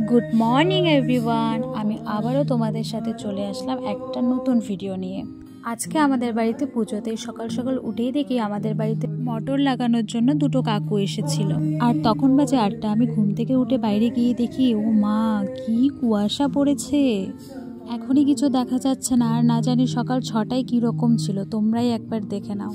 Good morning everyone, আমি আবারও তোমাদের সাথে চলে আসলাম একটা নতুন ভিডিও নিয়ে। আজকে আমাদের বাড়িতে পুজোতেই সকাল সকাল উঠেই দেখি আমাদের বাড়িতে মটর লাগানোর জন্য দুটো কাকু এসেছিল। আর তখন বাজে 8টা। আমি ঘুম থেকে উঠে বাইরে গিয়ে দেখি, ও মা, কি কুয়াশা পড়েছে, এখনই কিছু দেখা যাচ্ছে না। আর না জানি সকাল 6টায় কীরকম ছিল, তোমরাই একবার দেখে নাও।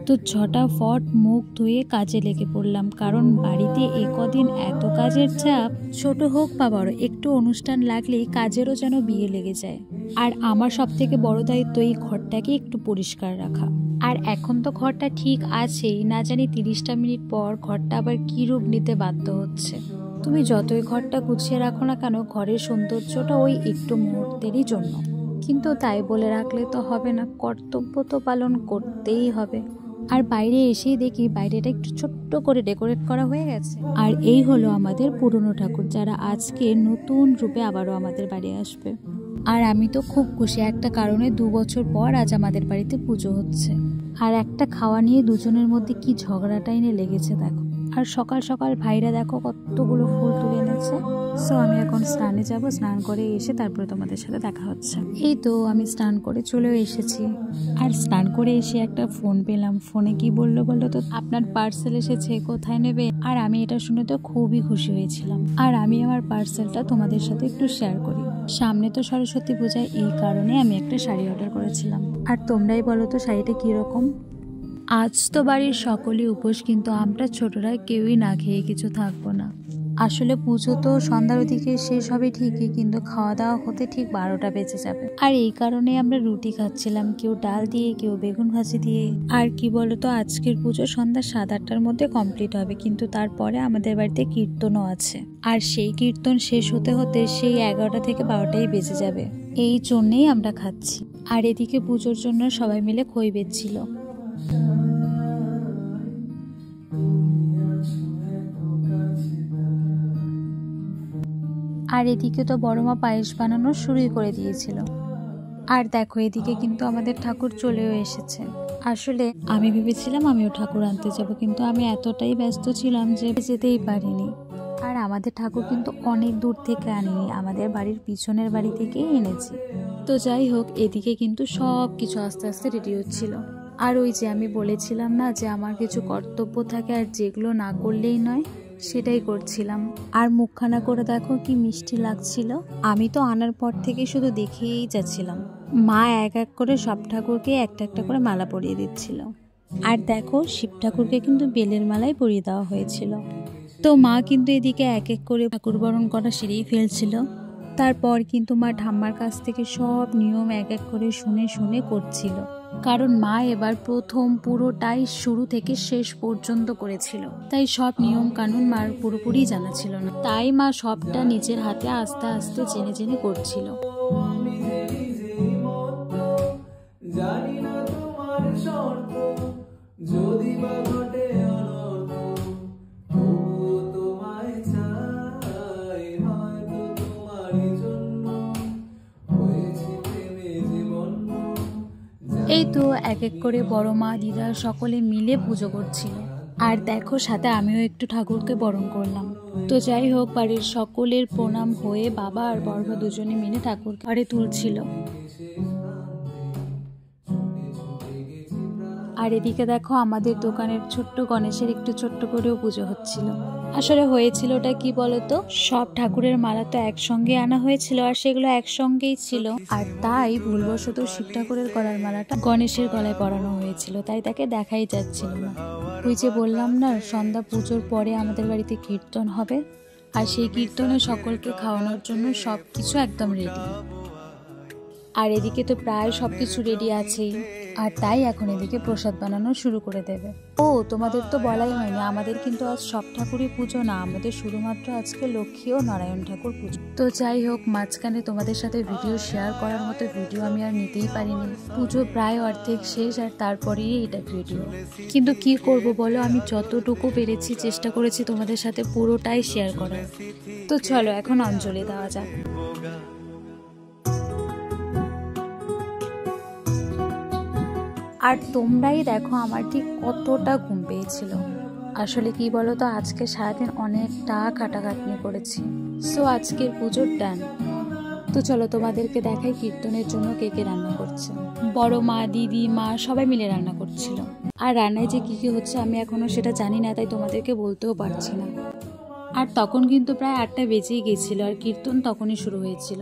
তো ঝটাফট মুখ ধুয়ে কাজে লেগে পড়লাম, কারণ বাড়িতে কদিন এত কাজের চাপ, ছোট হোক বা বড়, একটু অনুষ্ঠান লাগলেই কাজেরও যেন বিয়ে লেগে যায়। আর আমার সব থেকে বড় দায়িত্ব এই ঘরটাকে একটু পরিষ্কার রাখা। আর এখন তো ঘরটা ঠিক আছেই, না জানি 30টা মিনিট পর ঘরটা আবার কী রূপ নিতে বাধ্য হচ্ছে। তুমি যতই ঘরটা গুছিয়ে রাখো না কেন, ঘরের সৌন্দর্যটা ওই একটু মুহূর্তেরই জন্য। কিন্তু তাই বলে রাখলে তো হবে না, কর্তব্য তো পালন করতেই হবে। আর বাইরে এসেই দেখি বাইরেটা একটু ছোট্ট করে ডেকোরেট করা হয়ে গেছে। আর এই হলো আমাদের পুরনো ঠাকুর, যারা আজকে নতুন রূপে আবারও আমাদের বাড়ি আসবে। আর আমি তো খুব খুশি, একটা কারণে 2 বছর পর আজ আমাদের বাড়িতে পুজো হচ্ছে। আর একটা খাওয়া নিয়ে দুজনের মধ্যে কি ঝগড়াটাই নিয়ে লেগেছে দেখো। আর সকাল সকাল ভাইরা দেখো কতগুলো ফুল তুলে এনেছে। সো আমি এখন স্নানে যাব, স্নান করে এসে তারপরে তোমাদের সাথে দেখা হচ্ছে। এই তো আমি স্নান করে চলেও এসেছি। আর স্নান করে এসে একটা ফোন পেলাম। ফোনে কি বললো তো, আপনার পার্সেল এসেছে, কোথায় নেবে? আর আমি এটা শুনে তো খুবই খুশি হয়েছিলাম। আর আমি আমার পার্সেলটা তোমাদের সাথে একটু শেয়ার করি। সামনে তো সরস্বতী পূজা, এই কারণে আমি একটা শাড়ি অর্ডার করেছিলাম। আর তোমরাই বলো তো শাড়িটা কীরকম। আজ তো বাড়ির সকলেই উপোস, কিন্তু আমরা ছোটরা কেউই না খেয়ে কিছু থাকবো না। আসলে পুজো তো সন্ধ্যার দিকে শেষ হবে ঠিকই, কিন্তু খাওয়া দাওয়া হতে ঠিক 12টা বেজে যাবে। আর এই কারণে আমরা রুটি খাচ্ছিলাম, কেউ ডাল দিয়ে, কেউ বেগুন ভাজি দিয়ে। আর কি বলতো, আজকের পুজো সন্ধ্যা 7-8টার মধ্যে কমপ্লিট হবে, কিন্তু তারপরে আমাদের বাড়িতে কীর্তনও আছে। আর সেই কীর্তন শেষ হতে হতে সেই 11টা থেকে 12টাই বেজে যাবে। এই জন্যেই আমরা খাচ্ছি। আর এদিকে পুজোর জন্য সবাই মিলে খই বেচছিল। আর এদিকে তো বড় মা পায়েস বানানো শুরুই করে দিয়েছিল। আর দেখো এদিকে কিন্তু আমাদের ঠাকুর চলেও এসেছে। আসলে আমি ভেবেছিলাম আমিও ঠাকুর আনতে যাব, কিন্তু আমি এতটাই ব্যস্ত ছিলাম যে যেতেই পারিনি। আর আমাদের ঠাকুর কিন্তু অনেক দূর থেকে আনিনি, আমাদের বাড়ির পিছনের বাড়ি থেকেই এনেছি। তো যাই হোক, এদিকে কিন্তু সব কিছু আস্তে আস্তে রেডি হচ্ছিল। আর ওই যে আমি বলেছিলাম না যে আমার কিছু কর্তব্য থাকে, আর যেগুলো না করলেই নয়, সেটাই করছিলাম। আর মুখখানা করে দেখো কি মিষ্টি লাগছিল। আমি তো আনার পর থেকে শুধু দেখেই যাচ্ছিলাম। মা এক এক করে সব ঠাকুরকে একটা একটা করে মালা পরিয়ে দিচ্ছিল। আর দেখো শিব ঠাকুরকে কিন্তু বেলের মালাই পরিয়ে দেওয়া হয়েছিল। তো মা কিন্তু এদিকে এক এক করে ঠাকুর বরণ করা সেরেই ফেলছিল। তারপর কিন্তু মা ঠাম্মার কাছ থেকে সব নিয়ম এক এক করে শুনে শুনে করছিল, কারণ মা এবার প্রথম পুরোটাই শুরু থেকে শেষ পর্যন্ত করেছিল। তাই সব নিয়ম কানুন মার পুরোপুরি জানা ছিল না, তাই মা সবটা নিজের হাতে আস্তে আস্তে জেনে জেনে করছিল। এই তো এক এক করে বড় মা, দিদা সকলে মিলে পুজো করছিল। আর দেখো সাথে আমিও একটু ঠাকুরকে বরণ করলাম। তো যাই হোক, বাড়ির সকলের প্রণাম হয়ে বাবা আর বড় দুজনে মিলে ঠাকুরকে ঘরে তুলছিল। আর এদিকে দেখো আমাদের দোকানের ছোট্ট গণেশের একটু ছোট্ট করেও পুজো হচ্ছিল। আসলে হয়েছিলটা কি বলতো, সব ঠাকুরের মালা তো একসঙ্গে আনা হয়েছিল, আর সেগুলো একসঙ্গেই ছিল। আর তাই ভুলবশত শিব ঠাকুরের গলার মালাটা গণেশের গলায় পরানো হয়েছিল, তাই তাকে দেখাই যাচ্ছিল না। ওই যে বললাম না, সন্ধ্যা পুজোর পরে আমাদের বাড়িতে কীর্তন হবে, আর সেই কীর্তনে সকলকে খাওয়ানোর জন্য সবকিছু একদম রেডি। আর এদিকে তো প্রায় সবকিছু রেডি আছেই। আর তাই এখন এদিকে প্রসাদ বানানো শুরু করে দেবে। ও তোমাদের তো বলাই হয়নি, আমাদের কিন্তু আজ সব ঠাকুরই পুজো না, আমাদের শুধুমাত্র আজকে লক্ষ্মী ও নারায়ণ ঠাকুর পুজো। তো যাই হোক, মাঝখানে তোমাদের সাথে ভিডিও শেয়ার করার মতো ভিডিও আমি আর নিতেই পারিনি। পুজো প্রায় অর্ধেক শেষ, আর তারপরেই এটা ভিডিও। কিন্তু কি করব বলো, আমি যতটুকু পেরেছি চেষ্টা করেছি তোমাদের সাথে পুরোটাই শেয়ার করার। তো চলো এখন অঞ্জলি দেওয়া যাক। আর তোমরাই দেখো আমার ঠিক কতটা ঘুম পেয়েছিল। আসলে কি বলো তো, আজকে সারাদিন অনেকটা খাটাখাটনি করেছি। সো আজকের পুজোর ডান। তো চলো তোমাদেরকে দেখাই কীর্তনের জন্য কে কে রান্না করছে। বড় মা, দিদি, মা সবাই মিলে রান্না করছিল। আর রান্নায় যে কি কি হচ্ছে আমি এখনো সেটা জানি না, তাই তোমাদেরকে বলতেও পারছি না। আর তখন কিন্তু প্রায় 8টা বেজেই গেছিল আর কীর্তন তখনই শুরু হয়েছিল।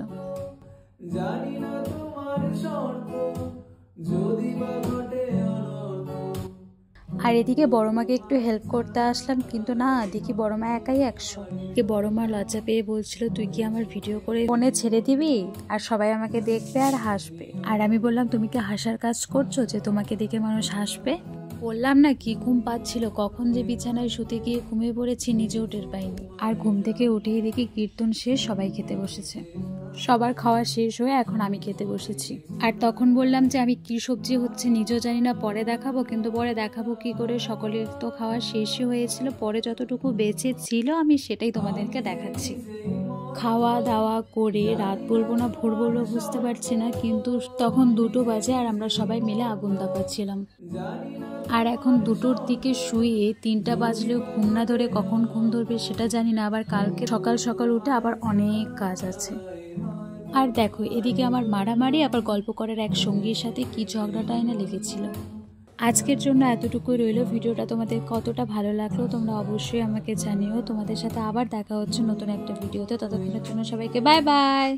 আর এদিকে বড় মাকে একটু হেল্প করতে আসলাম, কিন্তু না, দেখি বড় মা একাই 100। বড় মা লজ্জা পেয়ে বলছিল, তুই কি আমার ভিডিও করে ফোনে ছেড়ে দিবি আর সবাই আমাকে দেখবে আর হাসবে। আর আমি বললাম, তুমি কি হাসার কাজ করছো যে তোমাকে দেখে মানুষ হাসবে? বললাম না কি ঘুম পাচ্ছিল, কখন যে বিছানায় শুতে গিয়ে ঘুমিয়ে পড়েছি নিজেও টের পাইনি। আর ঘুম থেকে উঠেই দেখি কীর্তন শেষ, সবাই খেতে বসেছে। সবার খাওয়া শেষ হয়ে এখন আমি খেতে বসেছি। আর তখন বললাম যে আমি কি সবজি হচ্ছে নিজেও জানি না, পরে দেখাবো। কিন্তু পরে দেখাবো কি করে, সকলের তো খাওয়া শেষই হয়েছিল, পরে যতটুকু বেঁচে ছিল আমি সেটাই তোমাদেরকে দেখাচ্ছি। খাওয়া দাওয়া করে রাত বলবো না ভোর বলবো বুঝতে পারছি না, কিন্তু তখন 2টো বাজে আর আমরা সবাই মিলে আগুন তাপাচ্ছিলাম। আর এখন 2টোর দিকে শুয়ে 3টা বাজলেও ঘুম না ধরে, কখন ঘুম ধরবে সেটা জানি না। আবার কালকে সকাল সকাল উঠে আবার অনেক কাজ আছে। আর দেখো এদিকে আমার মারামারি, আবার গল্প করার এক সঙ্গীর সাথে কি ঝগড়াটাই না লেগেছিল। আজকের জন্য এতটুকুই রইল। ভিডিওটা তোমাদের কতটা ভালো লাগলো তোমরা অবশ্যই আমাকে জানিও। তোমাদের সাথে আবার দেখা হচ্ছে নতুন একটা ভিডিওতে। ততক্ষণের জন্য সবাইকে বাই বাই।